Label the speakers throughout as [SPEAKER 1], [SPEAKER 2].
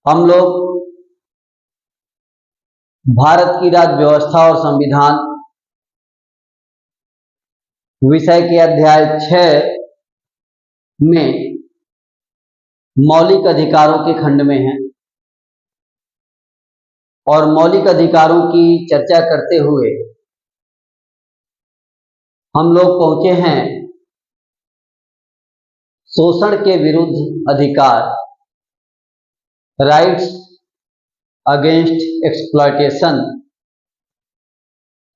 [SPEAKER 1] हम लोग भारत की राज्य व्यवस्था और संविधान विषय के अध्याय 6 में मौलिक अधिकारों के खंड में हैं और मौलिक अधिकारों की चर्चा करते हुए हम लोग पहुंचे हैं शोषण के विरुद्ध अधिकार, राइट्स अगेंस्ट एक्सप्लॉयटेशन,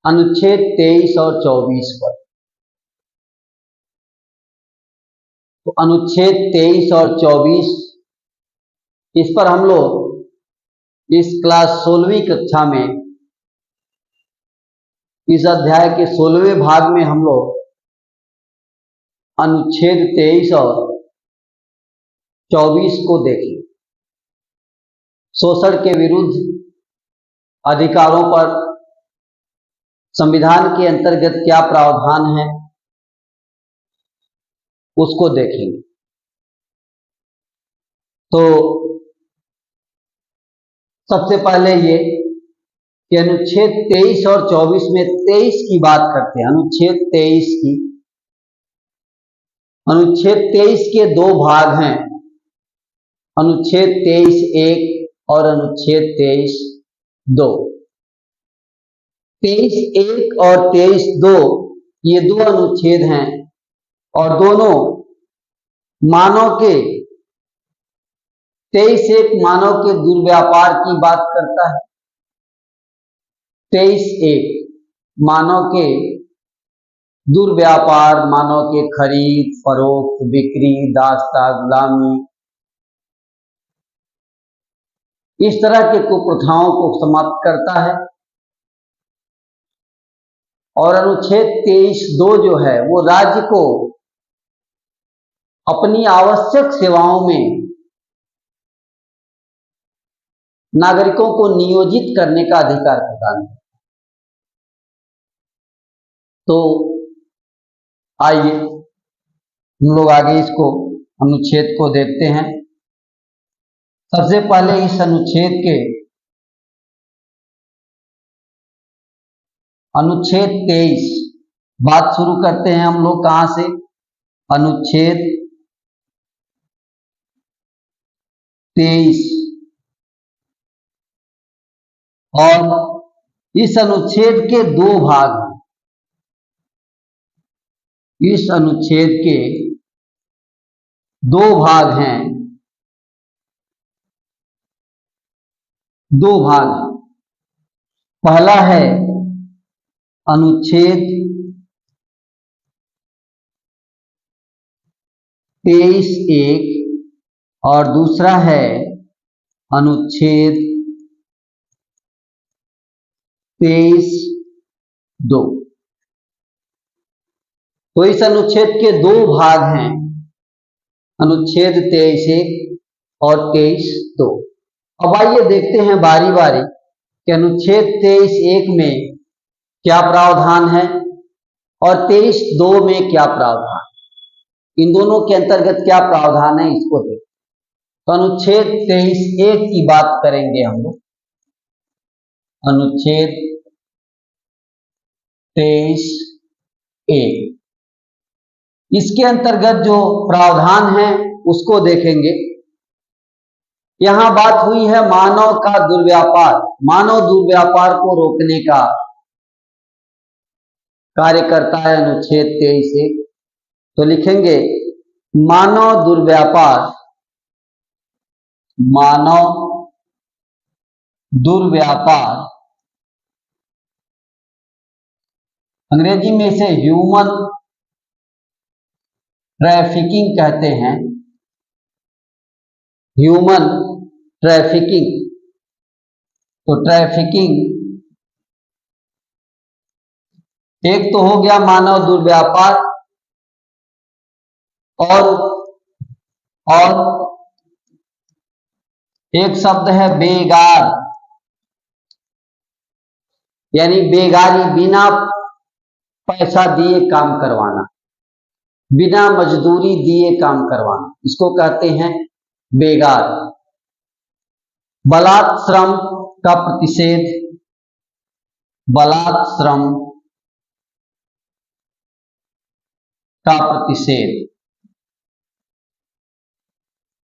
[SPEAKER 1] अनुच्छेद 23 और 24 पर। तो अनुच्छेद 23 और 24 इस पर हम लोग इस क्लास 16वीं कक्षा में इस अध्याय के 16वें भाग में हम लोग अनुच्छेद 23 और 24 को देखें। शोषण के विरुद्ध अधिकारों पर संविधान के अंतर्गत क्या प्रावधान है उसको देखेंगे। तो सबसे पहले ये कि अनुच्छेद 23 और 24 में 23 की बात करते हैं। अनुच्छेद 23 की, अनुच्छेद 23 के दो भाग हैं, अनुच्छेद 23(1) और अनुच्छेद 23(2). 23(1) और 23(2) ये दो अनुच्छेद हैं और दोनों मानव के 23(1) मानव के दुर्व्यापार की बात करता है। 23(1) मानव के दुर्व्यापार, मानव के खरीद फरोख्त, बिक्री, दास्ता, गुलामी, इस तरह के कुप्रथाओं को समाप्त करता है। और अनुच्छेद 23(2) जो है वो राज्य को अपनी आवश्यक सेवाओं में नागरिकों को नियोजित करने का अधिकार प्रदान करता है। तो आइए हम लोग आगे इसको अनुच्छेद को देखते हैं। सबसे पहले इस अनुच्छेद के अनुच्छेद 23 बात शुरू करते हैं हम लोग कहां से? अनुच्छेद 23। और इस अनुच्छेद के दो भाग हैं। इस अनुच्छेद के दो भाग हैं, दो भाग। पहला है अनुच्छेद 23(1) और दूसरा है अनुच्छेद 23(2). तो इस अनुच्छेद के दो भाग हैं, अनुच्छेद 23(1) और 23(2). अब आइए देखते हैं बारी बारी कि अनुच्छेद 23(1) में क्या प्रावधान है और 23(2) में क्या प्रावधान, इन दोनों के अंतर्गत क्या प्रावधान है इसको देखते। तो अनुच्छेद 23(1) की बात करेंगे हम लोग। अनुच्छेद 23(1) इसके अंतर्गत जो प्रावधान है उसको देखेंगे। यहां बात हुई है मानव का दुर्व्यापार, मानव दुर्व्यापार को रोकने का कार्य करता है अनुच्छेद 23(1). तो लिखेंगे मानव दुर्व्यापार, मानव दुर्व्यापार, अंग्रेजी में इसे ह्यूमन ट्रैफिकिंग कहते हैं, ह्यूमन ट्रैफिकिंग। तो ट्रैफिकिंग एक तो हो गया मानव दुर्व्यापार, और एक शब्द है बेगार, यानी बेगारी, बिना पैसा दिए काम करवाना, बिना मजदूरी दिए काम करवाना, इसको कहते हैं बेगार। बलात् श्रम का प्रतिषेध, बलात् श्रम का प्रतिषेध।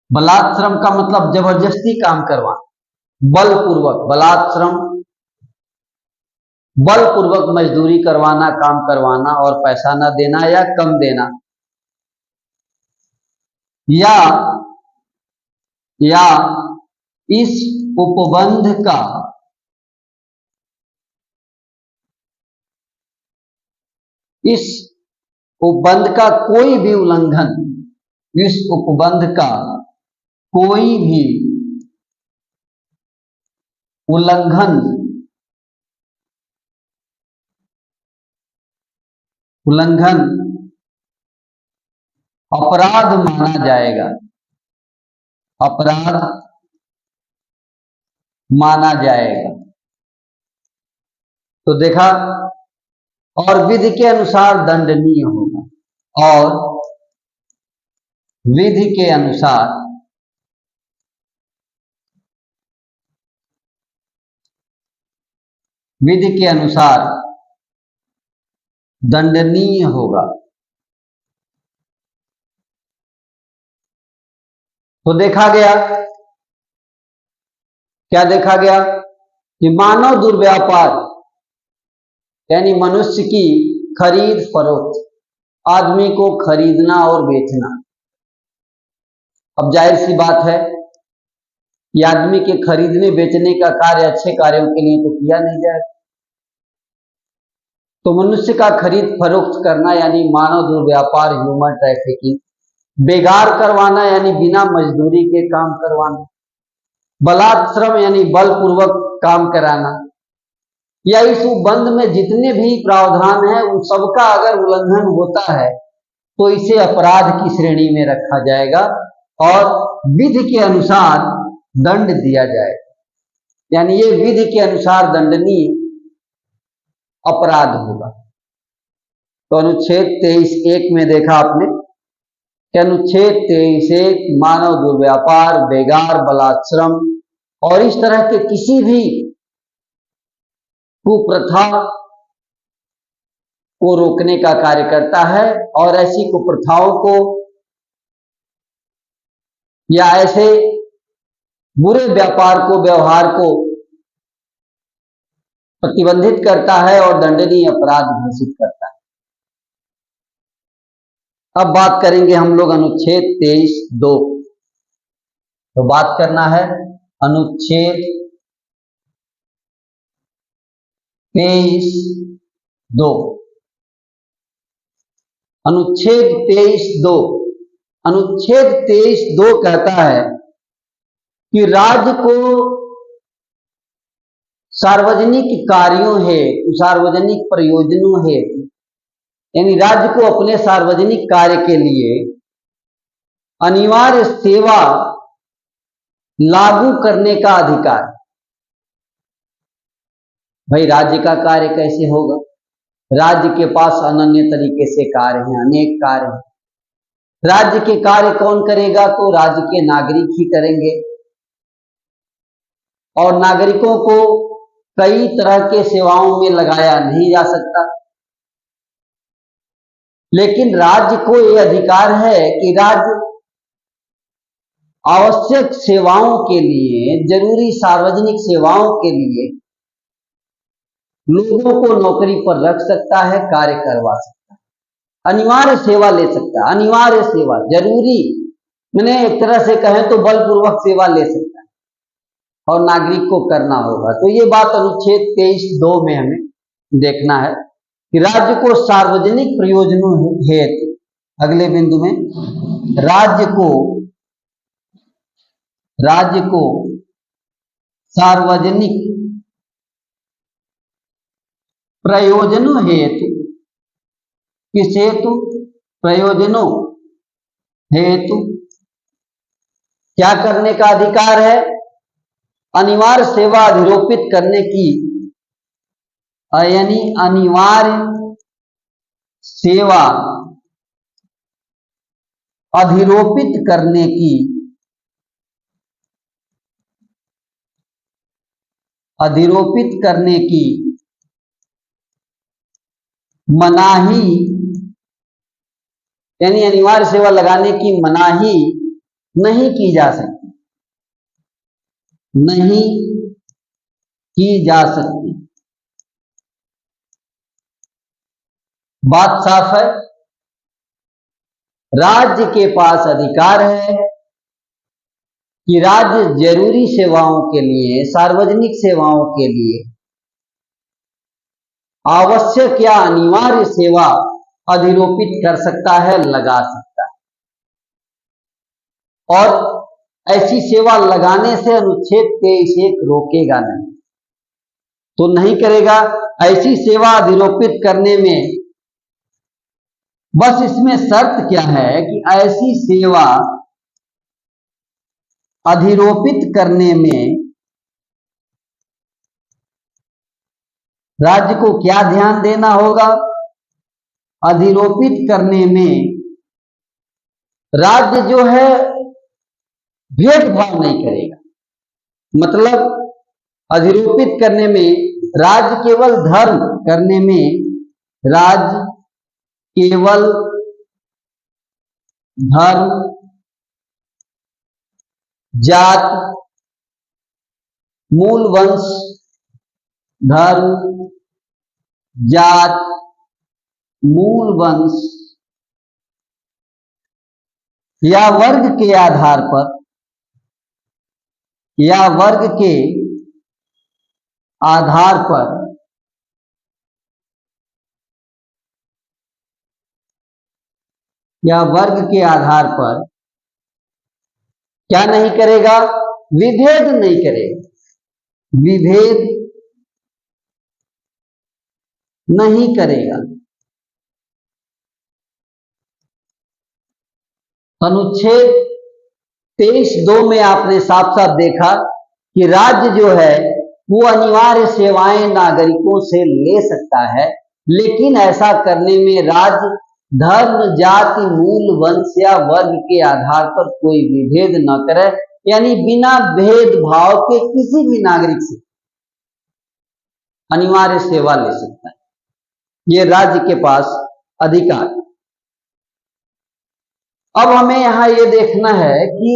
[SPEAKER 1] बलात् श्रम का मतलब जबरदस्ती काम करवाना, बलपूर्वक, बलात् श्रम बलपूर्वक मजदूरी करवाना, काम करवाना और पैसा न देना या कम देना, या इस उपबंध का कोई भी उल्लंघन, इस उपबंध का कोई भी उल्लंघन अपराध माना जाएगा, अपराध माना जाएगा। तो देखा, और विधि के अनुसार दंडनीय होगा, और विधि के अनुसार दंडनीय होगा। तो देखा गया, क्या देखा गया कि मानव दुर्व्यापार यानी मनुष्य की खरीद फरोख्त, आदमी को खरीदना और बेचना। अब जाहिर सी बात है कि आदमी के खरीदने बेचने का कार्य अच्छे कार्यों के लिए तो किया नहीं जाएगा। तो मनुष्य का खरीद फरोख्त करना यानी मानव दुर्व्यापार, ह्यूमन ट्रैफिकिंग, बेगार करवाना यानी बिना मजदूरी के काम करवाना, बलात् श्रम यानी बलपूर्वक काम कराना, या इस उपबंध में जितने भी प्रावधान है उन सबका अगर उल्लंघन होता है तो इसे अपराध की श्रेणी में रखा जाएगा और विधि के अनुसार दंड दिया जाएगा, यानी ये विधि के अनुसार दंडनीय अपराध होगा। तो अनुच्छेद 23(1) में देखा आपने कि अनुच्छेद 23(1) मानव दुर्व्यापार, बेगार, बलात्श्रम और इस तरह के किसी भी कुप्रथा को रोकने का कार्य करता है, और ऐसी कुप्रथाओं को या ऐसे बुरे व्यापार को, व्यवहार को प्रतिबंधित करता है और दंडनीय अपराध घोषित करता है। अब बात करेंगे हम लोग अनुच्छेद 23(2). तो बात करना है अनुच्छेद 23(2). अनुच्छेद 23(2) अनुच्छेद 23(2) कहता है कि राज्य को सार्वजनिक कार्यों हेतु, सार्वजनिक प्रयोजनों हेतु, यानी राज्य को अपने सार्वजनिक कार्य के लिए अनिवार्य सेवा लागू करने का अधिकार। भाई राज्य का कार्य कैसे होगा? राज्य के पास अनन्य तरीके से कार्य हैं, अनेक कार्य हैं। राज्य के कार्य कौन करेगा? तो राज्य के नागरिक ही करेंगे, और नागरिकों को कई तरह के सेवाओं में लगाया नहीं जा सकता। लेकिन राज्य को यह अधिकार है कि राज्य आवश्यक सेवाओं के लिए, जरूरी सार्वजनिक सेवाओं के लिए लोगों को नौकरी पर रख सकता है, कार्य करवा सकता है, अनिवार्य सेवा ले सकता है। अनिवार्य सेवा, जरूरी मैंने एक तरह से कहें तो बलपूर्वक सेवा ले सकता है और नागरिक को करना होगा। तो ये बात अनुच्छेद 23(2) में हमें देखना है कि राज्य को सार्वजनिक प्रयोजनों हेतु, अगले बिंदु में राज्य को सार्वजनिक प्रयोजनों हेतु, किस हेतु? प्रयोजनों हेतु क्या करने का अधिकार है? अनिवार्य सेवा अधिरोपित करने की, यानी अनिवार्य सेवा अधिरोपित करने की अधिरोपित करने की मनाही, यानी अनिवार्य सेवा लगाने की मनाही नहीं की जा सकती, नहीं की जा सकती। बात साफ है। राज्य के पास अधिकार है कि राज्य जरूरी सेवाओं के लिए, सार्वजनिक सेवाओं के लिए आवश्यक या अनिवार्य सेवा अधिरोपित कर सकता है, लगा सकता है। और ऐसी सेवा लगाने से अनुच्छेद 23(1) रोकेगा नहीं, तो नहीं करेगा। ऐसी सेवा अधिरोपित करने में बस इसमें शर्त क्या है कि ऐसी सेवा अधिरोपित करने में राज्य को क्या ध्यान देना होगा? अधिरोपित करने में राज्य जो है भेदभाव नहीं करेगा। मतलब अधिरोपित करने में राज्य केवल धर्म करने में, राज्य केवल धर्म, जात, मूल वंश, धर्म, जात, मूल वंश या वर्ग के आधार पर, या वर्ग के आधार पर या वर्ग के आधार पर क्या नहीं करेगा? विभेद नहीं करेगा, विभेद नहीं करेगा। अनुच्छेद 23(2) में आपने साफ साफ देखा कि राज्य जो है वो अनिवार्य सेवाएं नागरिकों से ले सकता है, लेकिन ऐसा करने में राज्य धर्म, जाति, मूल वंश या वर्ग के आधार पर कोई विभेद न करे, यानी बिना भेदभाव के किसी भी नागरिक से अनिवार्य सेवा ले सकता है। ये राज्य के पास अधिकार। अब हमें यहां यह देखना है कि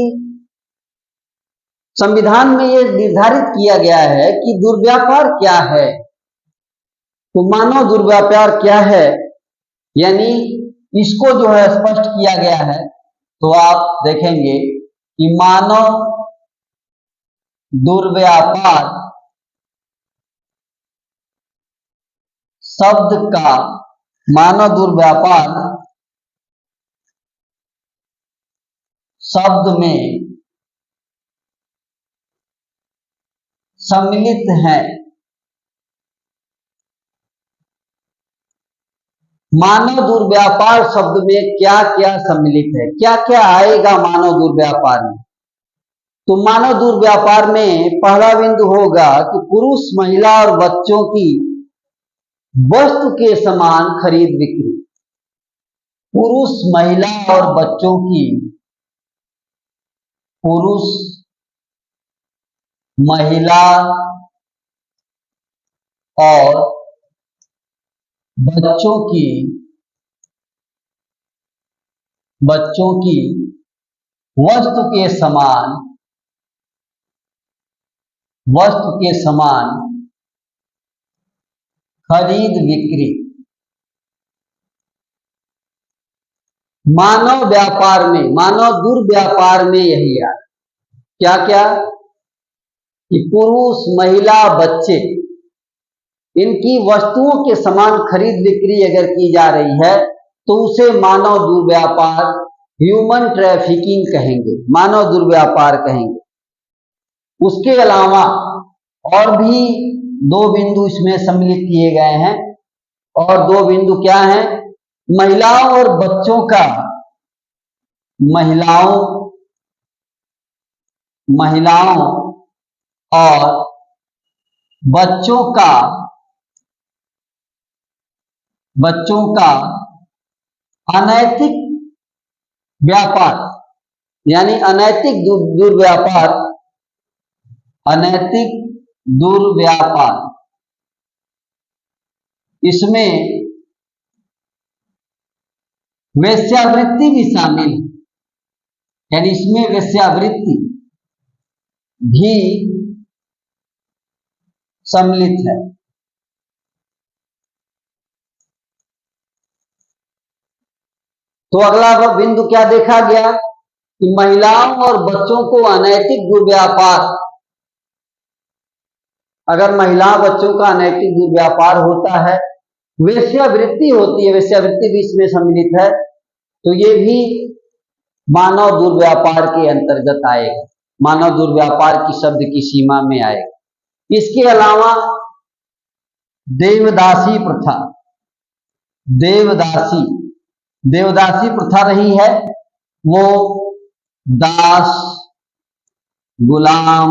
[SPEAKER 1] संविधान में यह निर्धारित किया गया है कि दुर्व्यापार क्या है। तो मानव दुर्व्यापार क्या है, यानी इसको जो है स्पष्ट किया गया है। तो आप देखेंगे कि मानव दुर्व्यापार शब्द का, मानव दुर्व्यापार शब्द में सम्मिलित है। मानव दुर्व्यापार शब्द में क्या क्या सम्मिलित है, क्या क्या आएगा मानव दुर्व्यापार में? तो मानव दुर्व्यापार में पहला बिंदु होगा कि पुरुष, महिला और बच्चों की वस्तु के समान खरीद बिक्री। पुरुष, महिला और बच्चों की, पुरुष, महिला और बच्चों की वस्तु के समान खरीद बिक्री। मानव व्यापार में, मानव दुर्व्यापार में यही है। क्या क्या? कि पुरुष, महिला, बच्चे, इनकी वस्तुओं के समान खरीद बिक्री अगर की जा रही है तो उसे मानव दुर्व्यापार, ह्यूमन ट्रैफिकिंग कहेंगे, मानव दुर्व्यापार कहेंगे। उसके अलावा और भी दो बिंदु इसमें सम्मिलित किए गए हैं, और दो बिंदु क्या हैं? महिलाओं और बच्चों का, महिलाओं और बच्चों का अनैतिक व्यापार, यानी अनैतिक दुर्व्यापार, अनैतिक दुर्व्यापार, इसमें वेश्यावृत्ति भी शामिल है, यानी इसमें वेश्यावृत्ति भी सम्मिलित है। तो अगला बिंदु क्या देखा गया कि महिलाओं और बच्चों को अनैतिक दुर्व्यापार, अगर महिला बच्चों का अनैतिक दुर्व्यापार होता है, वेश्यावृत्ति होती है, वेश्यावृत्ति भी इसमें सम्मिलित है, तो ये भी मानव दुर्व्यापार के अंतर्गत आएगा, मानव दुर्व्यापार की शब्द की सीमा में आएगा। इसके अलावा देवदासी प्रथा, देवदासी प्रथा रही है, वो दास, गुलाम,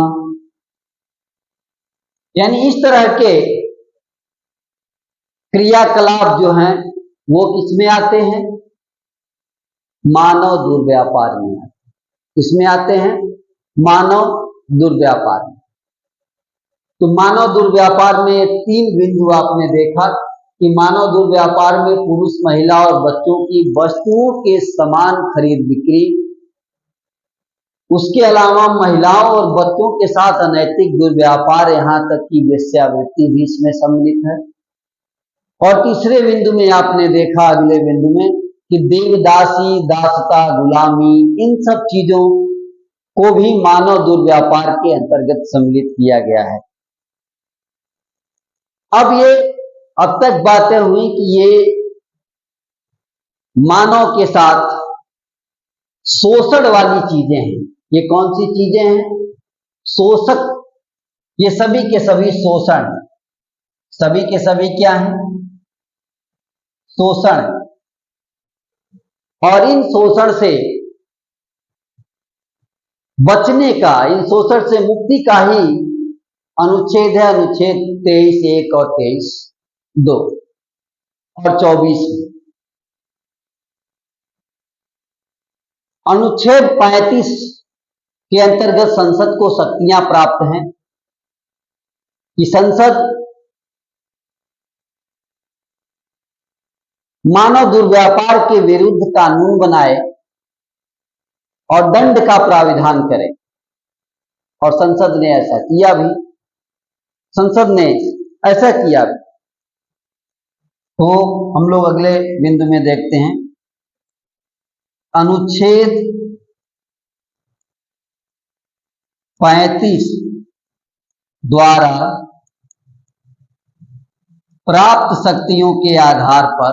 [SPEAKER 1] यानी इस तरह के क्रियाकलाप जो हैं वो किसमें आते हैं, मानव दुर्व्यापार में आते हैं। किसमें आते हैं, मानव दुर्व्यापार में। तो मानव दुर्व्यापार में 3 बिंदु आपने देखा कि मानव दुर्व्यापार में पुरुष, महिला और बच्चों की वस्तुओं के समान खरीद बिक्री, उसके अलावा महिलाओं और बच्चों के साथ अनैतिक दुर्व्यापार, यहां तक कि वेश्यावृत्ति भी इसमें सम्मिलित है। और तीसरे बिंदु में आपने देखा, अगले बिंदु में, कि देवदासी, दासता, गुलामी, इन सब चीजों को भी मानव दुर्व्यापार के अंतर्गत सम्मिलित किया गया है। अब तक बातें हुई कि ये मानव के साथ शोषण वाली चीजें हैं। ये कौन सी चीजें हैं, शोषक, ये सभी के सभी शोषण, सभी के सभी क्या हैं, शोषण। और इन शोषण से बचने का, इन शोषण से मुक्ति का ही अनुच्छेद है, अनुच्छेद 23(1) और 23(2) और 24 में। अनुच्छेद 35 के अंतर्गत संसद को शक्तियां प्राप्त हैं कि संसद मानव दुर्व्यापार के विरुद्ध कानून बनाए और दंड का प्राविधान करे, और संसद ने ऐसा किया भी, संसद ने ऐसा किया भी। तो हम लोग अगले बिंदु में देखते हैं, अनुच्छेद 35 द्वारा प्राप्त शक्तियों के आधार पर,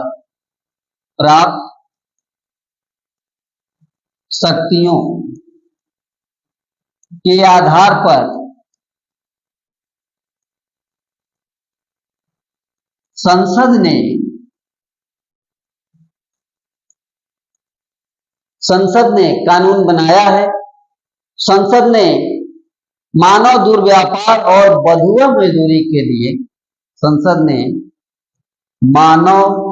[SPEAKER 1] प्राप्त शक्तियों के आधार पर संसद ने कानून बनाया है। संसद ने मानव दुर्व्यापार और बंधुआ मजदूरी के लिए, संसद ने मानव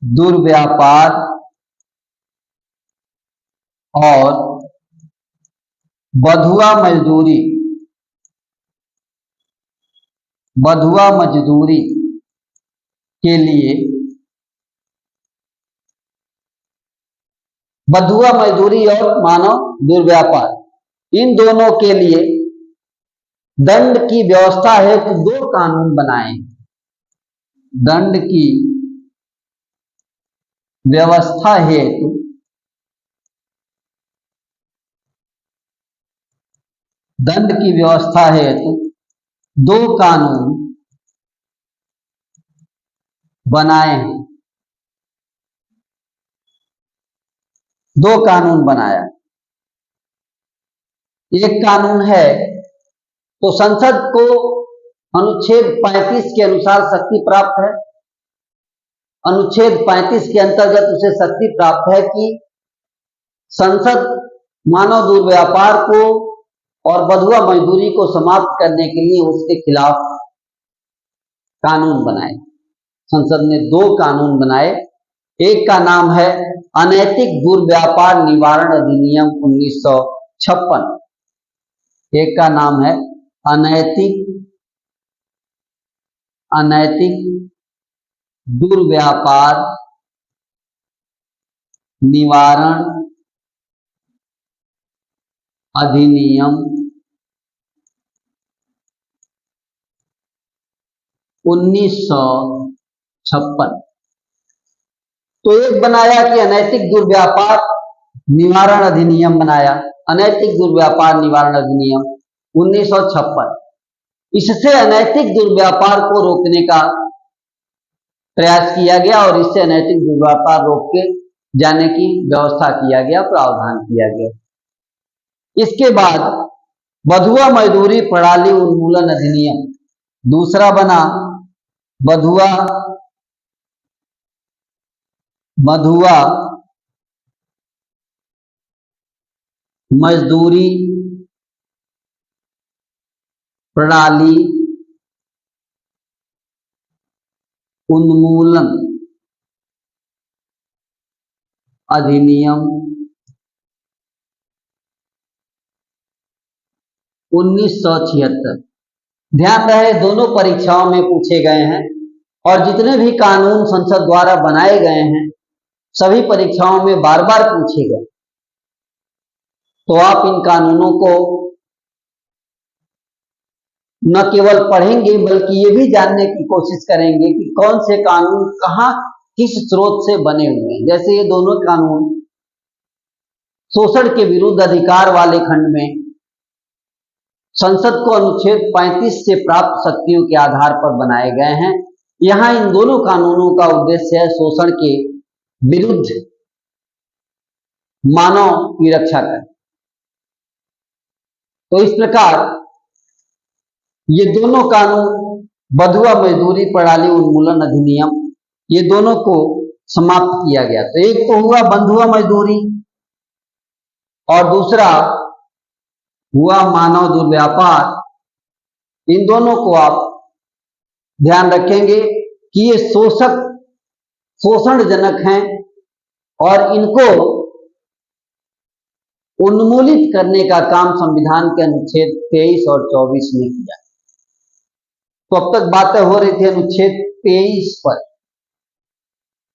[SPEAKER 1] दुर्व्यापार और बंधुआ मजदूरी के लिए, बंधुआ मजदूरी और मानव दुर्व्यापार, इन दोनों के लिए दंड की व्यवस्था हेतु 2 कानून बनाए। दंड की व्यवस्था हेतु 2 कानून बनाए हैं। 2 कानून बनाया। एक कानून है, तो संसद को अनुच्छेद 35 के अनुसार शक्ति प्राप्त है। अनुच्छेद 35 के अंतर्गत उसे शक्ति प्राप्त है कि संसद मानव दुर्व्यापार को और बंधुआ मजदूरी को समाप्त करने के लिए उसके खिलाफ कानून बनाए। संसद ने 2 कानून बनाए। एक का नाम है अनैतिक दुर्व्यापार निवारण अधिनियम 1956, एक का नाम है अनैतिक अनैतिक दुर्व्यापार निवारण अधिनियम 1956। तो एक बनाया कि अनैतिक दुर्व्यापार निवारण अधिनियम बनाया, अनैतिक दुर्व्यापार निवारण अधिनियम 1956। इससे अनैतिक दुर्व्यापार को रोकने का प्रयास किया गया और इससे अनैतिक दुर्व्यापार रोक के जाने की व्यवस्था किया गया, प्रावधान किया गया। इसके बाद बधुआ मजदूरी प्रणाली उन्मूलन अधिनियम दूसरा बना, बधुआ मजदूरी प्रणाली उन्मूलन अधिनियम 1976। ध्यान रहे दोनों परीक्षाओं में पूछे गए हैं और जितने भी कानून संसद द्वारा बनाए गए हैं सभी परीक्षाओं में बार बार पूछे गए। तो आप इन कानूनों को न केवल पढ़ेंगे बल्कि ये भी जानने की कोशिश करेंगे कि कौन से कानून कहाँ किस स्रोत से बने हुए हैं। जैसे ये दोनों कानून शोषण के विरुद्ध अधिकार वाले खंड में संसद को अनुच्छेद 35 से प्राप्त शक्तियों के आधार पर बनाए गए हैं। यहाँ इन दोनों कानूनों का उद्देश्य है शोषण के विरुद्ध मानव की रक्षा करना। तो इस प्रकार ये दोनों कानून बधुआ मजदूरी प्रणाली उन्मूलन अधिनियम ये दोनों को समाप्त किया गया। तो एक तो हुआ बंधुआ मजदूरी और दूसरा हुआ मानव दुर्व्यापार। इन दोनों को आप ध्यान रखेंगे कि ये शोषणजनक हैं और इनको उन्मूलित करने का काम संविधान के अनुच्छेद 23 और 24 ने किया। तो अब तक बातें हो रही थी अनुच्छेद 23 पर,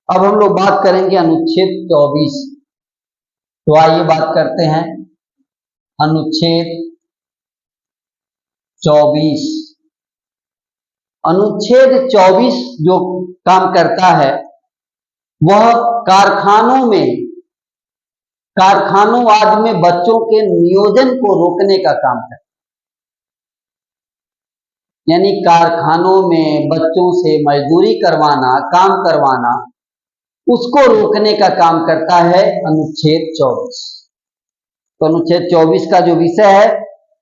[SPEAKER 1] अब हम लोग बात करेंगे अनुच्छेद 24। तो आइए बात करते हैं अनुच्छेद 24। अनुच्छेद 24 जो काम करता है वह कारखानों आदि में बच्चों के नियोजन को रोकने का काम करता है। यानी कारखानों में बच्चों से मजदूरी करवाना, काम करवाना, उसको रोकने का काम करता है अनुच्छेद 24। तो अनुच्छेद 24 का जो विषय है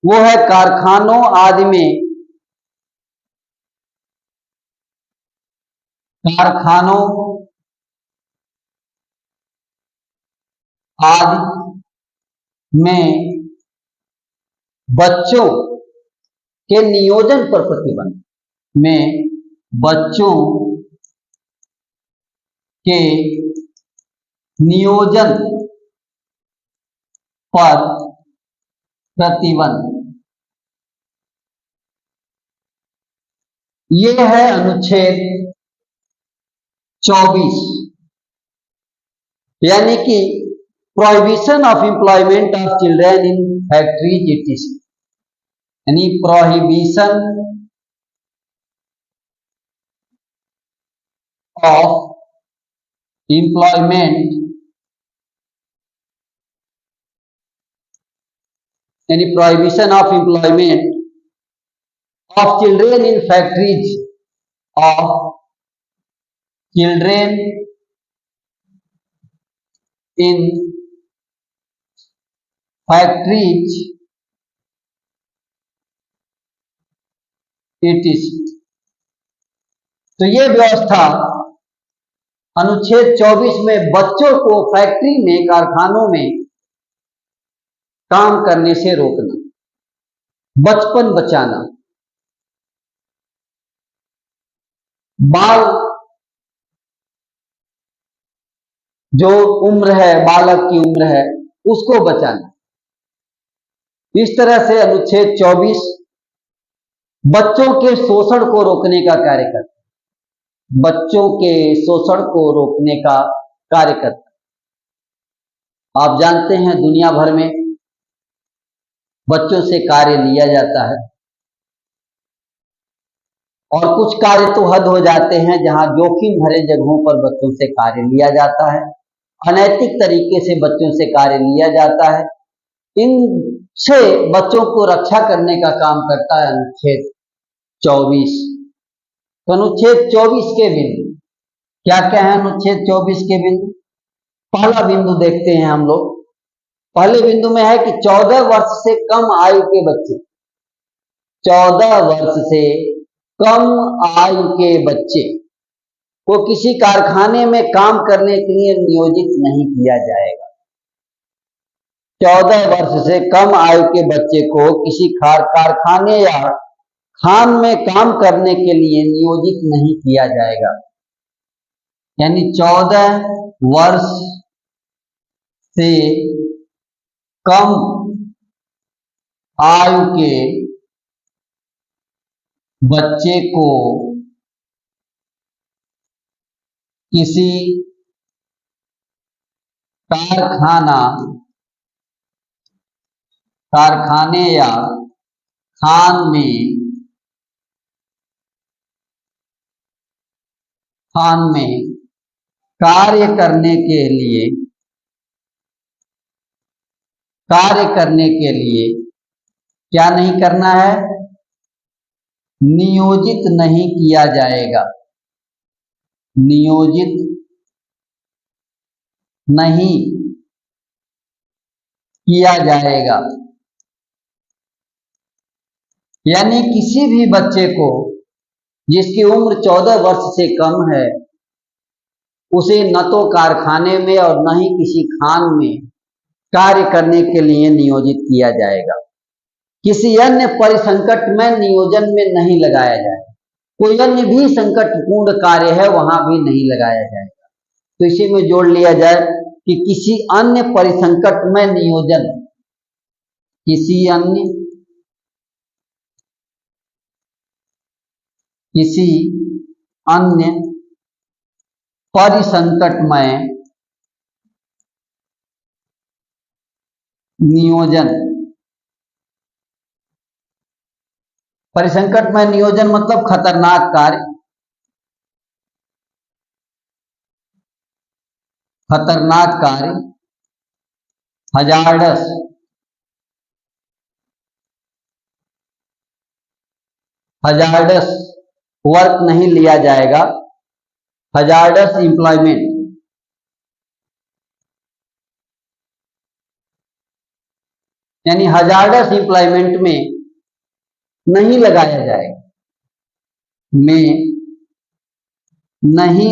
[SPEAKER 1] वो है कारखानों आदि में बच्चों के नियोजन पर प्रतिबंध, में बच्चों के नियोजन पर प्रतिबंध। ये है अनुच्छेद 24। यानी कि prohibition of employment of children in factories etc., यानी प्रोहिबिशन ऑफ एम्प्लॉयमेंट, यानी prohibition of employment of children in factories, of children in factories etc.. तो ये व्यवस्था अनुच्छेद 24 में बच्चों को फैक्ट्री में, कारखानों में काम करने से रोकना, बचपन बचाना, बाल जो उम्र है, बालक की उम्र है, उसको बचाना। इस तरह से अनुच्छेद 24 बच्चों के शोषण को रोकने का कार्य करता है, बच्चों के शोषण को रोकने का कार्य करता है। आप जानते हैं दुनिया भर में बच्चों से कार्य लिया जाता है और कुछ कार्य तो हद हो जाते हैं जहां जोखिम भरे जगहों पर बच्चों से कार्य लिया जाता है, अनैतिक तरीके से बच्चों से कार्य लिया जाता है। इनसे बच्चों को रक्षा करने का काम करता है अनुच्छेद 24। तो अनुच्छेद 24 के बिंदु क्या क्या है? अनुच्छेद 24 के बिंदु, पहला बिंदु देखते हैं हम लोग। पहले बिंदु में है कि 14 वर्ष से कम आयु के बच्चे, 14 वर्ष से कम आयु के बच्चे को किसी कारखाने में काम करने के लिए नियोजित नहीं किया जाएगा। 14 वर्ष से कम आयु के बच्चे को किसी कारखाने या खान में काम करने के लिए नियोजित नहीं किया जाएगा। यानी 14 वर्ष से कम आयु के बच्चे को किसी कारखाने या खान में कार्य करने के लिए क्या नहीं करना है? नियोजित नहीं किया जाएगा, नियोजित नहीं किया जाएगा। यानी किसी भी बच्चे को जिसकी उम्र 14 वर्ष से कम है उसे न तो कारखाने में और न ही किसी खान में कार्य करने के लिए नियोजित किया जाएगा। किसी अन्य परिसंकट में नियोजन में नहीं लगाया जाएगा, कोई अन्य भी संकटपूर्ण कार्य है वहां भी नहीं लगाया जाएगा। तो इसी में जोड़ लिया जाए कि किसी अन्य परिसंकट में नियोजन, किसी अन्य परिसंकट में नियोजन, परिसंकट में नियोजन मतलब खतरनाक कार्य, हजार्डस वर्क नहीं लिया जाएगा। हजार्डस एम्प्लॉयमेंट, यानी हजार्डस एम्प्लॉयमेंट में नहीं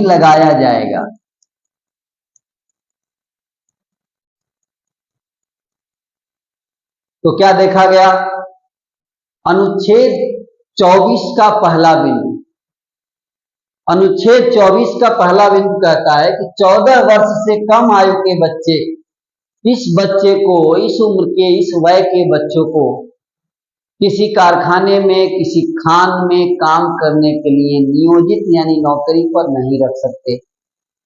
[SPEAKER 1] लगाया जाएगा, तो क्या देखा गया? अनुच्छेद 24 का पहला बिंदु, अनुच्छेद 24 का पहला बिंदु कहता है कि 14 वर्ष से कम आयु के बच्चे, इस बच्चे को, इस उम्र के, इस वय के बच्चों को किसी कारखाने में, किसी खान में काम करने के लिए नियोजित यानी नौकरी पर नहीं रख सकते।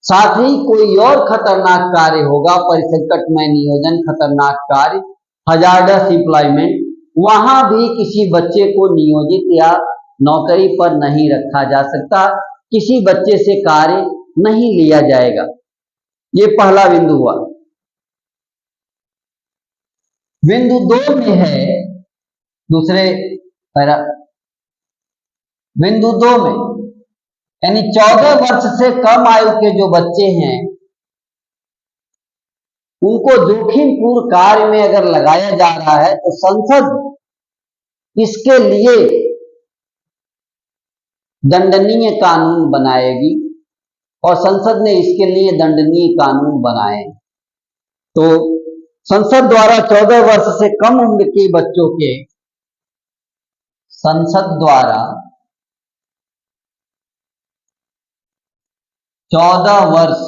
[SPEAKER 1] साथ ही कोई और खतरनाक कार्य होगा, परिसंकट में नियोजन, खतरनाक कार्य, हजार्डस एम्प्लॉयमेंट, वहां भी किसी बच्चे को नियोजित या नौकरी पर नहीं रखा जा सकता, किसी बच्चे से कार्य नहीं लिया जाएगा। ये पहला बिंदु हुआ। बिंदु 2 में है, बिंदु 2 में यानी 14 वर्ष से कम आयु के जो बच्चे हैं उनको जोखिमपूर्ण कार्य में अगर लगाया जा रहा है तो संसद इसके लिए दंडनीय कानून बनाएगी और संसद ने इसके लिए दंडनीय कानून बनाए। तो संसद द्वारा 14 वर्ष से कम उम्र के बच्चों के, संसद द्वारा 14 वर्ष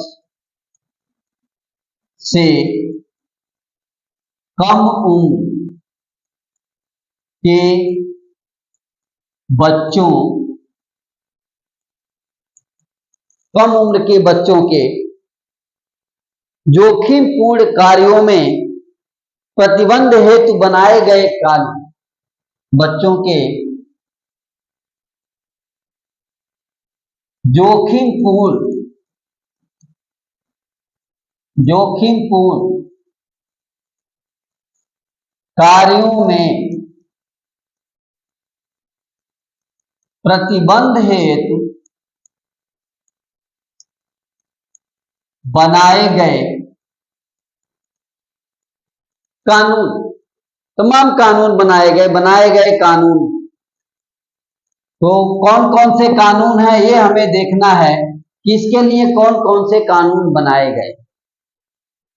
[SPEAKER 1] से कम उम्र के बच्चों, कम उम्र के बच्चों के जोखिमपूर्ण कार्यों में प्रतिबंध हेतु बनाए गए कानून। बच्चों के जोखिमपूर्ण कार्यों में प्रतिबंध हेतु बनाए गए कानून। तमाम कानून बनाए गए कानून। तो कौन कौन से कानून हैं ये हमें देखना है कि इसके लिए कौन कौन से कानून बनाए गए।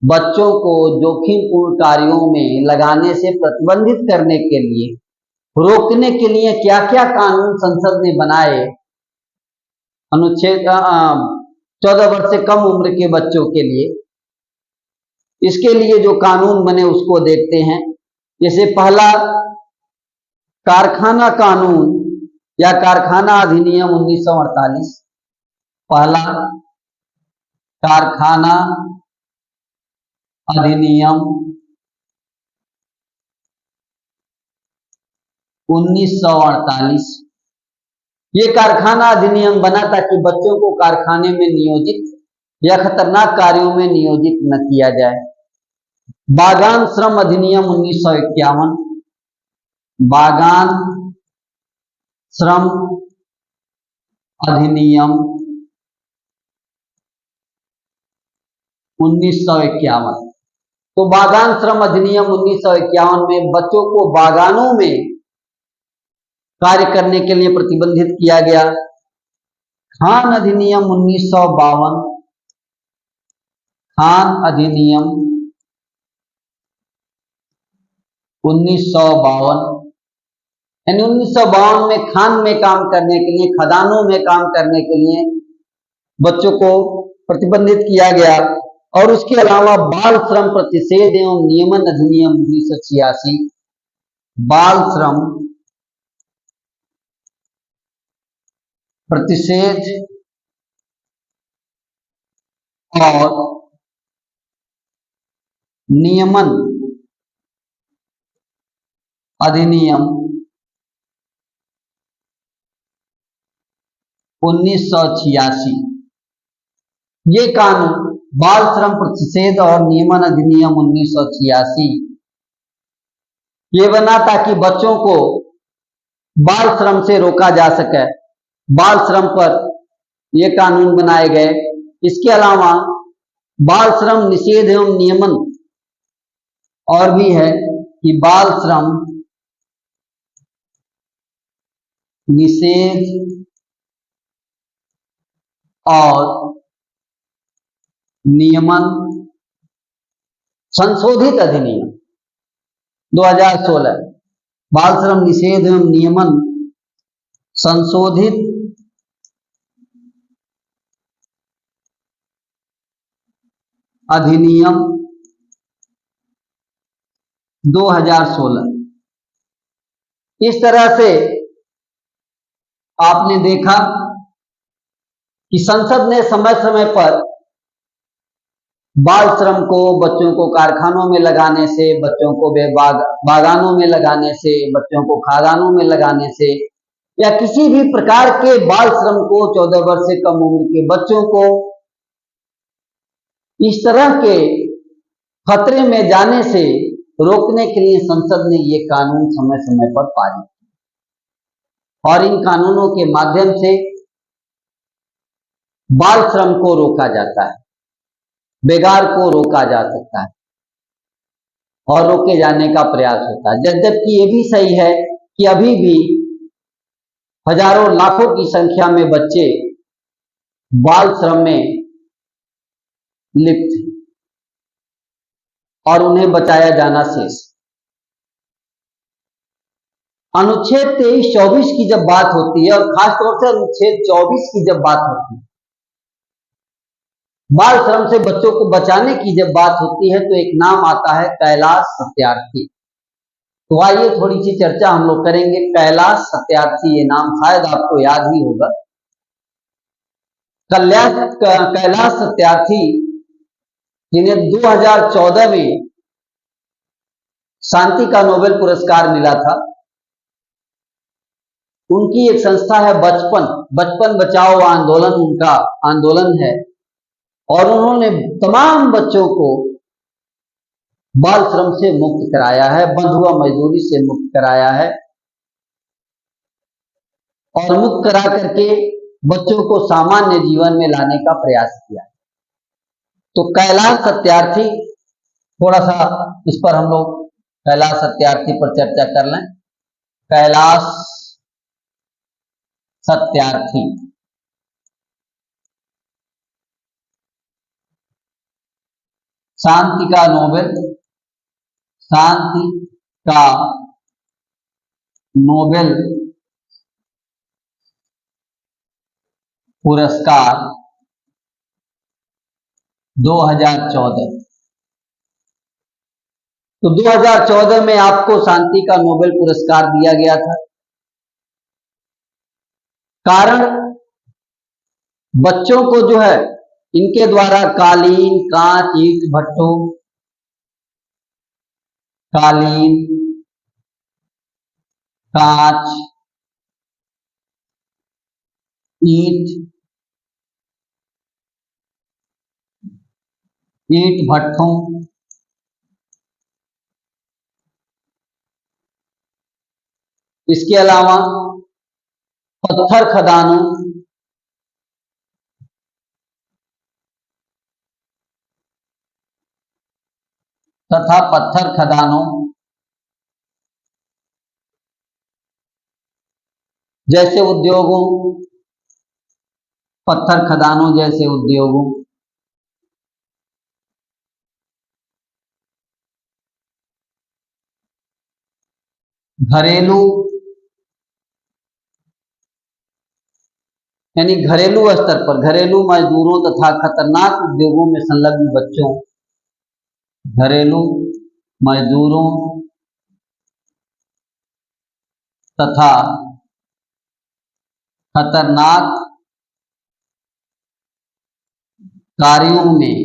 [SPEAKER 1] बच्चों को जोखिमपूर्ण कार्यों में लगाने से प्रतिबंधित करने के लिए, रोकने के लिए क्या क्या कानून संसद ने बनाए। अनुच्छेद 14 वर्ष से कम उम्र के बच्चों के लिए, इसके लिए जो कानून बने उसको देखते हैं। जैसे पहला, कारखाना कानून या कारखाना अधिनियम 1948। पहला कारखाना अधिनियम 1948। ये कारखाना अधिनियम बना ताकि बच्चों को कारखाने में नियोजित या खतरनाक कार्यों में नियोजित न किया जाए। बागान श्रम अधिनियम 1951। बागान श्रम अधिनियम 1951। तो बागान श्रम अधिनियम 1951 में बच्चों को बागानों में कार्य करने के लिए प्रतिबंधित किया गया। खान अधिनियम 1952। खान अधिनियम 1952, यानी 1952 में खान में काम करने के लिए, खदानों में काम करने के लिए बच्चों को प्रतिबंधित किया गया। और उसके अलावा बाल श्रम प्रतिषेध एवं नियमन अधिनियम 1986। बाल श्रम प्रतिषेध और नियमन अधिनियम 1986। ये कानून, बाल श्रम प्रतिषेध और नियमन अधिनियम 1986, ये बना ताकि बच्चों को बाल श्रम से रोका जा सके। बाल श्रम पर ये कानून बनाए गए। इसके अलावा बाल श्रम निषेध एवं नियमन और भी है कि बाल श्रम निषेध और नियमन संशोधित अधिनियम 2016। बाल श्रम निषेध एवं नियमन संशोधित अधिनियम 2016। इस तरह से आपने देखा कि संसद ने समय समय पर बाल श्रम को, बच्चों को कारखानों में लगाने से, बच्चों को बागानों में लगाने से, बच्चों को खादानों में लगाने से, या किसी भी प्रकार के बाल श्रम को 14 वर्ष से कम उम्र के बच्चों को इस तरह के खतरे में जाने से रोकने के लिए संसद ने ये कानून समय समय पर पारित किए। और इन कानूनों के माध्यम से बाल श्रम को रोका जाता है, बेगार को रोका जा सकता है और रोके जाने का प्रयास होता है। जबकि ये भी सही है कि अभी भी हजारों लाखों की संख्या में बच्चे बाल श्रम में लिप्त हैं और उन्हें बचाया जाना शेष। अनुच्छेद 23-24 की जब बात होती है, और खासतौर से अनुच्छेद 24 की जब बात होती है, बाल श्रम से बच्चों को बचाने की जब बात होती है, तो एक नाम आता है कैलाश सत्यार्थी। तो आइए थोड़ी सी चर्चा हम लोग करेंगे। कैलाश सत्यार्थी, ये नाम शायद आपको याद ही होगा। कैलाश सत्यार्थी जिन्हें 2014 में शांति का नोबेल पुरस्कार मिला था, उनकी एक संस्था है बचपन बचाओ आंदोलन, उनका आंदोलन है। और उन्होंने तमाम बच्चों को बाल श्रम से मुक्त कराया है, बंधुआ मजदूरी से मुक्त कराया है, और मुक्त करा करके बच्चों को सामान्य जीवन में लाने का प्रयास किया। तो कैलाश सत्यार्थी, थोड़ा सा इस पर हम लोग कैलाश सत्यार्थी पर चर्चा कर लें। कैलाश सत्यार्थी शांति का नोबेल पुरस्कार 2014। तो 2014 में आपको शांति का नोबेल पुरस्कार दिया गया था। कारण बच्चों को जो है इनके द्वारा कालीन, कांच, ईंट भट्टों, कालीन, कांच, ईंट भट्टों, इसके अलावा पत्थर खदानों तथा पत्थर खदानों जैसे उद्योगों, पत्थर खदानों जैसे उद्योगों, घरेलू यानी घरेलू स्तर पर घरेलू मजदूरों तथा खतरनाक उद्योगों में संलग्न बच्चों, घरेलू मजदूरों तथा खतरनाक कार्यों में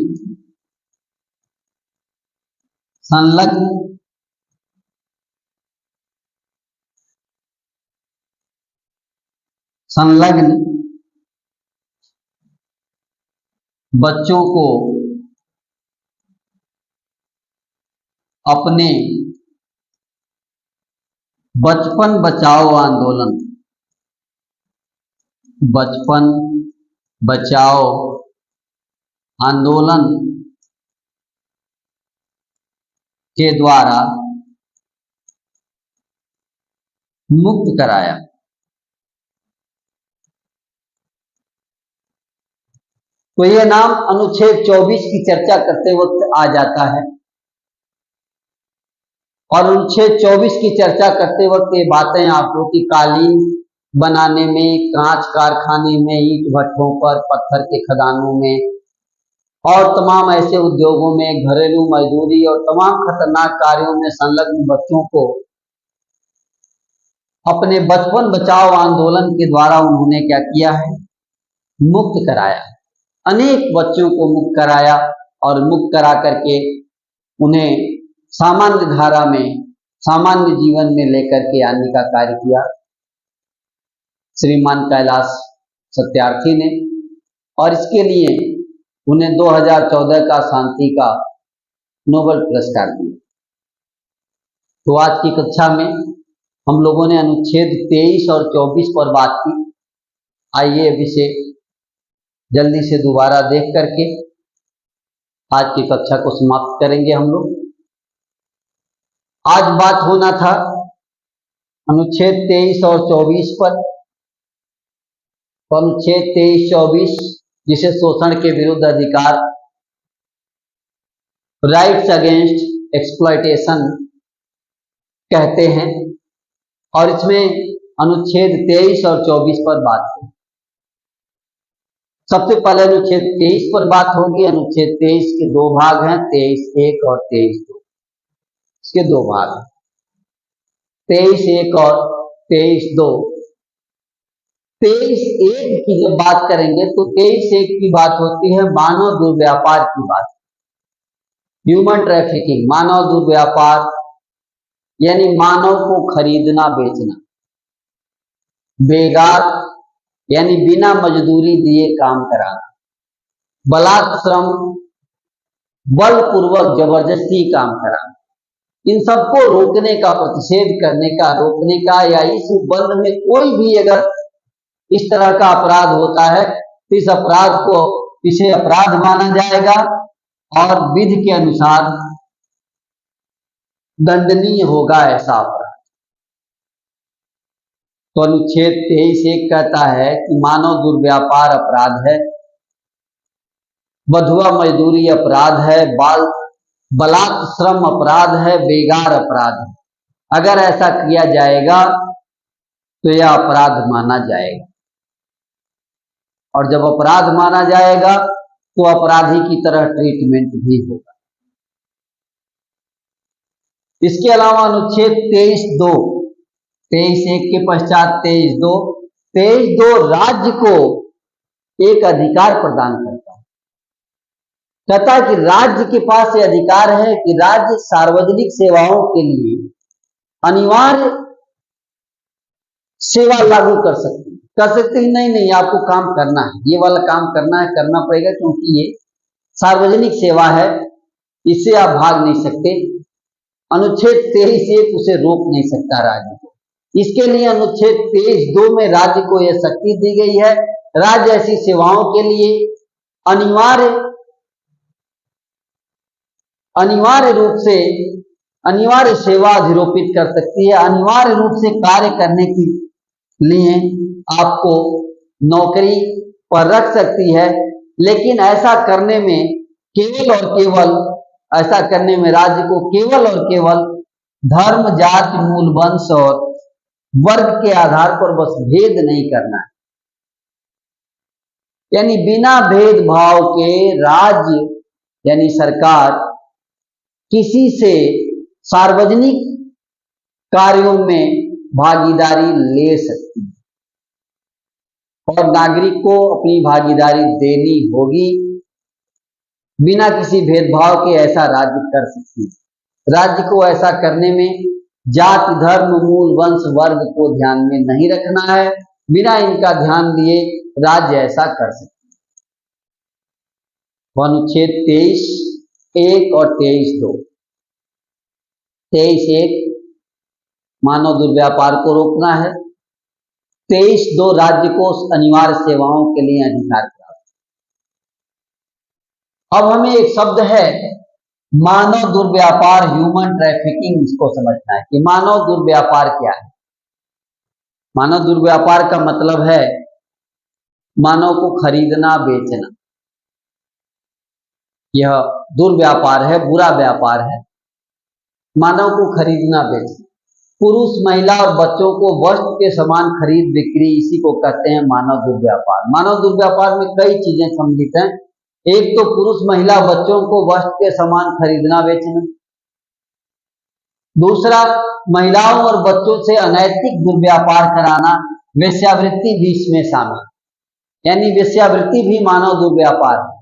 [SPEAKER 1] संलग्न बच्चों को अपने बचपन बचाओ आंदोलन के द्वारा मुक्त कराया। तो ये नाम अनुच्छेद 24 की चर्चा करते वक्त आ जाता है, और अनुच्छेद 24 की चर्चा करते वक्त ये बातें आपको कि कालीन बनाने में, कांच कारखाने में, ईंट भट्टों पर, पत्थर के खदानों में और तमाम ऐसे उद्योगों में, घरेलू मजदूरी और तमाम खतरनाक कार्यों में संलग्न बच्चों को अपने बचपन बचाओ आंदोलन के द्वारा उन्होंने क्या किया है, मुक्त कराया। अनेक बच्चों को मुक्त कराया और मुक्त करा करके उन्हें सामान्य धारा में, सामान्य जीवन में लेकर के आने का कार्य किया श्रीमान कैलाश सत्यार्थी ने, और इसके लिए उन्हें 2014 का शांति का नोबेल पुरस्कार दिया। तो आज की कक्षा में हम लोगों ने अनुच्छेद 23 और 24 पर बात की। आइए विषय जल्दी से दोबारा देख करके आज की कक्षा को समाप्त करेंगे हम लोग। आज बात होना था अनुच्छेद 23 और 24 पर। तो अनुच्छेद 23-24 जिसे शोषण के विरुद्ध अधिकार, राइट्स अगेंस्ट एक्सप्लॉयटेशन कहते हैं, और इसमें अनुच्छेद 23 और 24 पर बात है। सबसे पहले अनुच्छेद 23 पर बात होगी। अनुच्छेद 23 के दो भाग हैं, 23(1) और 23(2), इसके दो भाग हैं। 23(1) और 23(2). 23(1) की जब बात करेंगे तो 23(1) की बात होती है मानव दुर्व्यापार की बात, ह्यूमन ट्रैफिकिंग, मानव दुर्व्यापार यानी मानव को खरीदना बेचना। बेगार यानी बिना मजदूरी दिए काम कराना। बलात्श्रम, बलपूर्वक जबरदस्ती काम कराना। इन सबको रोकने का, प्रतिषेध करने का, रोकने का, या इस बंद में कोई भी अगर इस तरह का अपराध होता है तो इस अपराध को, इसे अपराध माना जाएगा और विधि के अनुसार दंडनीय होगा ऐसा अपराध। तो अनुच्छेद 23(1) कहता है कि मानव दुर्व्यापार अपराध है, बधुआ मजदूरी अपराध है, बलात्श्रम अपराध है, बेगार अपराध है। अगर ऐसा किया जाएगा तो यह अपराध माना जाएगा, और जब अपराध माना जाएगा तो अपराधी की तरह ट्रीटमेंट भी होगा। इसके अलावा अनुच्छेद 23(2), 23(1) के पश्चात 23(2), 23(2) राज्य को एक अधिकार प्रदान करता है। कहता है कि राज्य के पास यह अधिकार है कि राज्य सार्वजनिक सेवाओं के लिए अनिवार्य सेवा लागू कर सकती है। कर सकते ही नहीं, आपको काम करना है, ये वाला काम करना है, करना पड़ेगा, क्योंकि ये सार्वजनिक सेवा है, इससे आप भाग नहीं सकते। अनुच्छेद 23(1) उसे रोक नहीं सकता राज्य को। इसके लिए अनुच्छेद 23(2) में राज्य को यह शक्ति दी गई है, राज्य ऐसी सेवाओं के लिए अनिवार्य रूप से अनिवार्य सेवा अधिरोपित कर सकती है। अनिवार्य रूप से कार्य करने के लिए आपको नौकरी पर रख सकती है, लेकिन ऐसा करने में केवल और केवल, ऐसा करने में राज्य को केवल और केवल धर्म, जाति, मूल, वंश और वर्ग के आधार पर बस भेद नहीं करना है। यानी बिना भेदभाव के राज्य यानी सरकार किसी से सार्वजनिक कार्यों में भागीदारी ले सकती है, और नागरिक को अपनी भागीदारी देनी होगी। बिना किसी भेदभाव के ऐसा राज्य कर सकती है। राज्य को ऐसा करने में जाति, धर्म, मूल, वंश, वर्ग को ध्यान में नहीं रखना है। बिना इनका ध्यान दिए राज्य ऐसा कर सकती है। अनुच्छेद 23(1) और 23(2). 23(1) मानव दुर्व्यापार को रोकना है, 23(2) राज्य को अनिवार्य सेवाओं के लिए अधिकार प्राप्त। अब हमें एक शब्द है मानव दुर्व्यापार, ह्यूमन ट्रैफिकिंग, इसको समझना है कि मानव दुर्व्यापार क्या है। मानव दुर्व्यापार का मतलब है मानव को खरीदना बेचना। यह दुर्व्यापार है, बुरा व्यापार है, मानव को खरीदना बेचना। पुरुष, महिला और बच्चों को वस्त्र के समान खरीद बिक्री, इसी को कहते हैं मानव दुर्व्यापार। मानव दुर्व्यापार में कई चीजें सम्मिलित हैं। एक तो पुरुष, महिला, बच्चों को वस्त्र के समान खरीदना बेचना। दूसरा, महिलाओं और बच्चों से अनैतिक दुर्व्यापार कराना, वेश्यावृत्ति भी इसमें शामिल। यानी वेश्यावृत्ति भी मानव दुर्व्यापार है।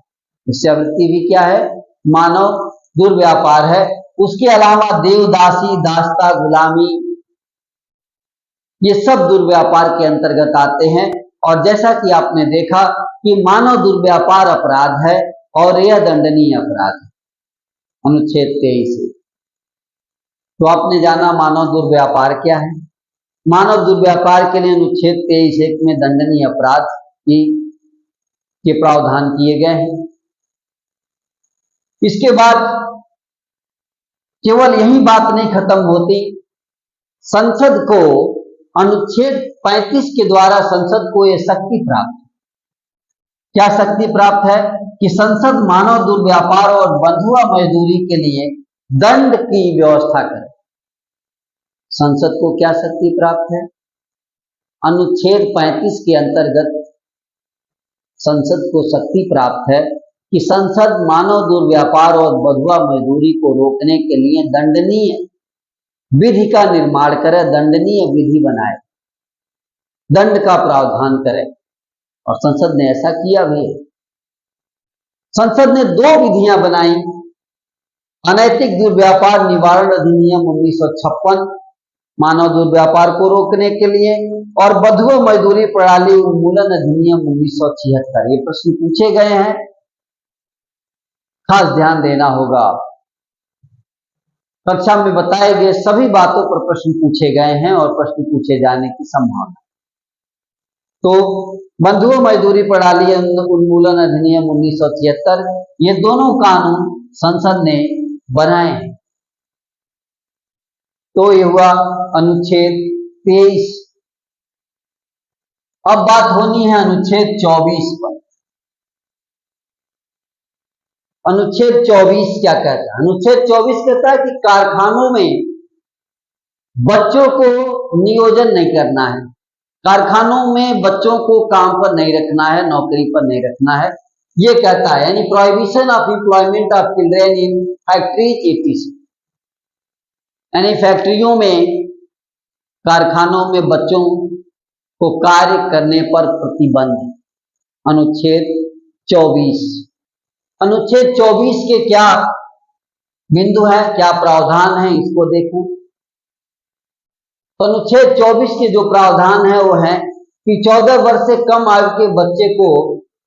[SPEAKER 1] वेश्यावृत्ति भी क्या है? मानव दुर्व्यापार है। उसके अलावा देवदासी, दासता, गुलामी, ये सब दुर्व्यापार के अंतर्गत आते हैं। और जैसा कि आपने देखा कि मानव दुर्व्यापार अपराध है और यह दंडनीय अपराध है, अनुच्छेद 23। तो आपने जाना मानव दुर्व्यापार क्या है। मानव दुर्व्यापार के लिए अनुच्छेद 23(1) में दंडनीय अपराध के प्रावधान किए गए हैं। इसके बाद केवल यही बात नहीं खत्म होती, संसद को अनुच्छेद 35 के द्वारा संसद को यह शक्ति प्राप्त है। क्या शक्ति प्राप्त है? कि संसद मानव दुर्व्यापार और बंधुआ मजदूरी के लिए दंड की व्यवस्था करे। संसद को क्या शक्ति प्राप्त है? अनुच्छेद 35 के अंतर्गत संसद को शक्ति प्राप्त है कि संसद मानव दुर्व्यापार और बंधुआ मजदूरी को रोकने के लिए दंडनीय विधि का निर्माण करे, दंडनीय विधि बनाए, दंड का प्रावधान करे। और संसद ने ऐसा किया भी है। संसद ने 2 विधियां बनाई, अनैतिक दुर्व्यापार निवारण अधिनियम 1956 मानव दुर्व्यापार को रोकने के लिए, और बंधुआ मजदूरी प्रणाली उन्मूलन अधिनियम 1976। ये प्रश्न पूछे गए हैं, खास ध्यान देना होगा। कक्षा में बताए गए सभी बातों पर प्रश्न पूछे गए हैं और प्रश्न पूछे जाने की संभावना। तो बंधुआ मजदूरी प्रणाली उन्मूलन अधिनियम 1976, ये दोनों कानून संसद ने बनाए हैं। तो ये हुआ अनुच्छेद 23। अब बात होनी है अनुच्छेद 24 पर। अनुच्छेद 24 क्या कहता है? अनुच्छेद 24 कहता है कि कारखानों में बच्चों को नियोजन नहीं करना है, कारखानों में बच्चों को काम पर नहीं रखना है, नौकरी पर नहीं रखना है, ये कहता है। यानी prohibition of employment of children in factories ETC, यानी फैक्ट्रियों में, कारखानों में बच्चों को कार्य करने पर प्रतिबंध। अनुच्छेद 24। अनुच्छेद 24 के क्या बिंदु है, क्या प्रावधान है, इसको देखें। तो अनुच्छेद 24 के जो प्रावधान है वो है कि 14 वर्ष से कम आयु के बच्चे को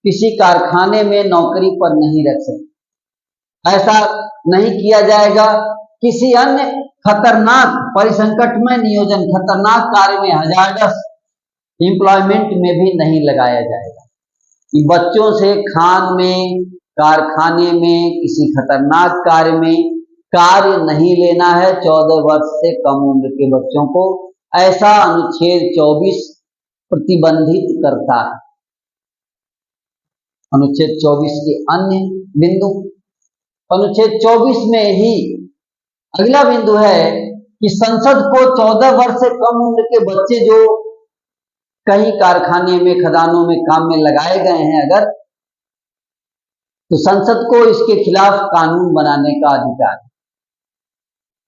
[SPEAKER 1] किसी कारखाने में नौकरी पर नहीं रख सकते, ऐसा नहीं किया जाएगा। किसी अन्य खतरनाक परिसंकटमय नियोजन, खतरनाक कार्य में, हजार्डस एम्प्लॉयमेंट में भी नहीं लगाया जाएगा। कि बच्चों से खान में, कारखाने में, किसी खतरनाक कार्य में कार्य नहीं लेना है 14 वर्ष से कम उम्र के बच्चों को, ऐसा अनुच्छेद 24 प्रतिबंधित करता है। अनुच्छेद 24 के अन्य बिंदु, अनुच्छेद 24 में ही अगला बिंदु है कि संसद को 14 वर्ष से कम उम्र के बच्चे जो कहीं कारखाने में, खदानों में काम में लगाए गए हैं अगर, तो संसद को इसके खिलाफ कानून बनाने का अधिकार है।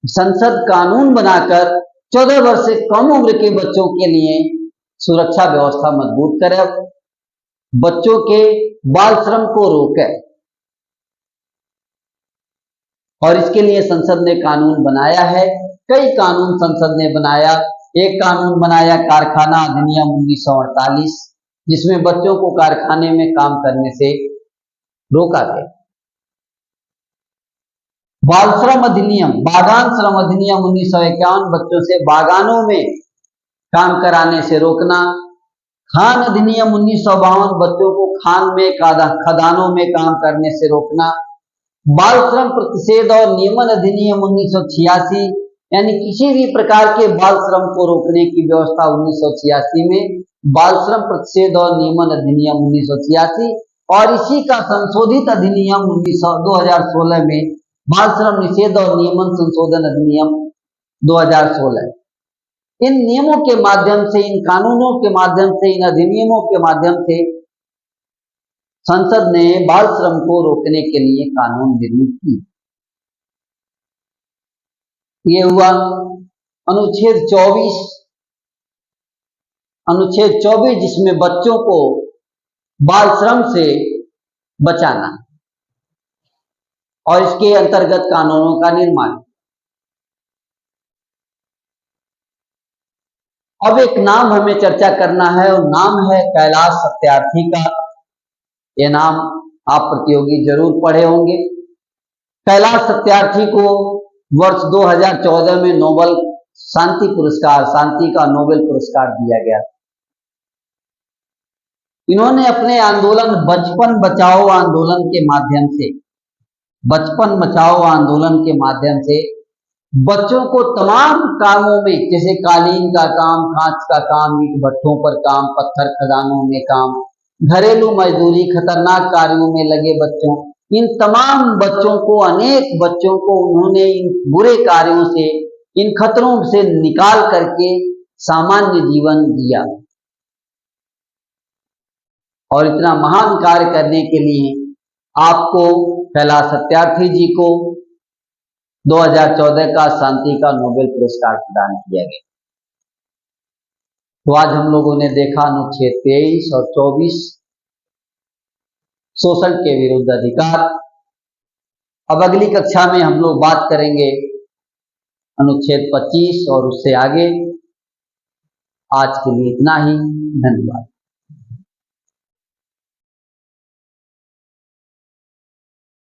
[SPEAKER 1] संसद कानून बनाकर 14 वर्ष से कम उम्र के बच्चों के लिए सुरक्षा व्यवस्था मजबूत करे, बच्चों के बाल श्रम को रोके, और इसके लिए संसद ने कानून बनाया है। कई कानून संसद ने बनाया। एक कानून बनाया कारखाना अधिनियम 1948, जिसमें बच्चों को कारखाने में काम करने से रोका गया। बाल श्रम अधिनियम, बागान श्रम अधिनियम 1951, बच्चों से बागानों में काम कराने से रोकना। खान अधिनियम 1952, बच्चों को खान में, खदानों में काम करने से रोकना। बाल श्रम प्रतिषेध और नियमन अधिनियम 1986, यानी किसी भी प्रकार के बाल श्रम को रोकने की व्यवस्था 1986 में, बाल श्रम प्रतिषेध और नियमन अधिनियम 1986, और इसी का संशोधित अधिनियम 2016 में बाल श्रम निषेध और नियमन संशोधन अधिनियम 2016। इन नियमों के माध्यम से, इन कानूनों के माध्यम से, इन अधिनियमों के माध्यम से संसद ने बाल श्रम को रोकने के लिए कानून निर्मित किए। ये हुआ अनुच्छेद 24। अनुच्छेद 24 जिसमें बच्चों को बाल श्रम से बचाना और इसके अंतर्गत कानूनों का निर्माण। अब एक नाम हमें चर्चा करना है और नाम है कैलाश सत्यार्थी का। यह नाम आप प्रतियोगी जरूर पढ़े होंगे। कैलाश सत्यार्थी को वर्ष 2014 में नोबेल शांति पुरस्कार, शांति का नोबेल पुरस्कार दिया गया। इन्होंने अपने आंदोलन बचपन बचाओ आंदोलन के माध्यम से, बचपन बचाओ आंदोलन के माध्यम से बच्चों को तमाम कामों में, जैसे कालीन का काम, कांच का काम, ईंट भट्ठों पर काम, पत्थर खदानों में काम, घरेलू मजदूरी, खतरनाक कार्यों में लगे बच्चों, इन तमाम बच्चों को, अनेक बच्चों को उन्होंने इन बुरे कार्यों से, इन खतरों से निकाल करके सामान्य जीवन जिया। और इतना महान कार्य करने के लिए आपको कैलाश सत्यार्थी जी को 2014 का शांति का नोबेल पुरस्कार प्रदान किया गया। तो आज हम लोगों ने देखा अनुच्छेद 23 और 24 शोषण के विरुद्ध अधिकार। अब अगली कक्षा में हम लोग बात करेंगे अनुच्छेद 25 और उससे आगे। आज के लिए इतना ही, धन्यवाद।